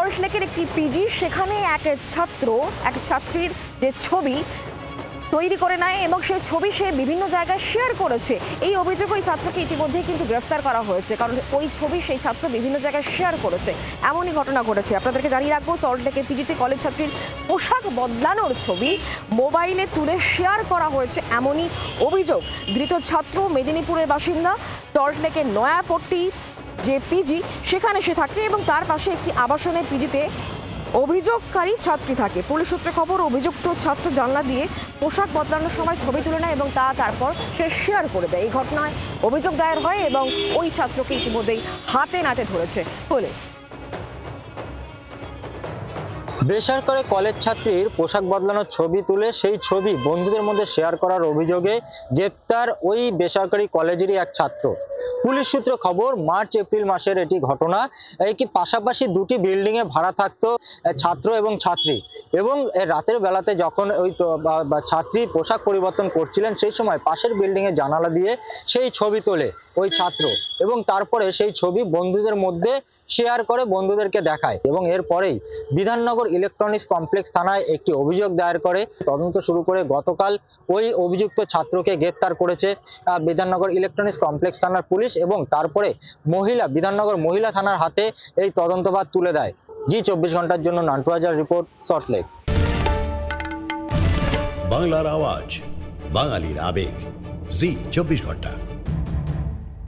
সল্টলেকের একটি পিজি, সেখানে এক ছাত্রীর যে ছবি তৈরি করে নেয় এবং সেই ছবি সে বিভিন্ন জায়গায় শেয়ার করেছে। এই অভিযোগে ওই ছাত্রকে ইতিমধ্যেই কিন্তু গ্রেফতার করা হয়েছে, কারণ ওই ছবি সেই ছাত্র বিভিন্ন জায়গায় শেয়ার করেছে। এমনই ঘটনা ঘটেছে। আপনাদেরকে জানিয়ে রাখবো, সল্টলেকের পিজিতে কলেজ ছাত্রীর পোশাক বদলানোর ছবি মোবাইলে তুলে শেয়ার করা হয়েছে, এমনই অভিযোগ। ধৃত ছাত্র মেদিনীপুরের বাসিন্দা। সল্টলেকের নয়াপট্টি যে পিজি, সেখানে সে থাকে এবং তার পাশে একটি আবাসনের পিজিতে অভিযোগকারী ছাত্রী থাকে। পুলিশ সূত্রে খবর, অভিযুক্ত ছাত্র জানলা দিয়ে পোশাক বদলানোর সময় ছবি তুলে নেয় এবং তা তারপর সে শেয়ার করে দেয়। এই ঘটনায় অভিযোগ দায়ের হয় এবং ওই ছাত্রকে ইতিমধ্যেই হাতে নাতে ধরেছে পুলিশ। বেসরকারি কলেজ ছাত্রীর পোশাক বদলানোর ছবি তুলে সেই ছবি বন্ধুদের মধ্যে শেয়ার করার অভিযোগে গ্রেপ্তার ওই বেসরকারি কলেজেরই এক ছাত্র। পুলিশ সূত্রে খবর, মার্চ এপ্রিল মাসের এটি ঘটনা। কি পাশাপাশি দুটি বিল্ডিং এ ভাড়া থাকতো ছাত্র এবং ছাত্রী, এবং রাতের বেলাতে যখন ওই ছাত্রী পোশাক পরিবর্তন করছিলেন, সেই সময় পাশের বিল্ডিং এর জানালা দিয়ে সেই ছবি তোলে ওই ছাত্র এবং তারপরে সেই ছবি বন্ধুদের মধ্যে শেয়ার করে, বন্ধুদেরকে দেখায় এবং এরপরেই বিধাননগর ইলেকট্রনিক্স কমপ্লেক্স থানায় একটি অভিযোগ দায়ের করে তদন্ত শুরু করে গতকাল ওই অভিযুক্ত ছাত্রকে গ্রেপ্তার করেছে বিধাননগর ইলেকট্রনিক্স কমপ্লেক্স থানার পুলিশ এবং তারপরে বিধাননগর মহিলা থানার হাতে এই তদন্তভার তুলে দেয়। জি24 ঘন্টার জন্য নান্টু হাজার রিপোর্ট, সল্টলেক। বাংলার আওয়াজ, বাঙালির আবেগ, জি24 ঘন্টা।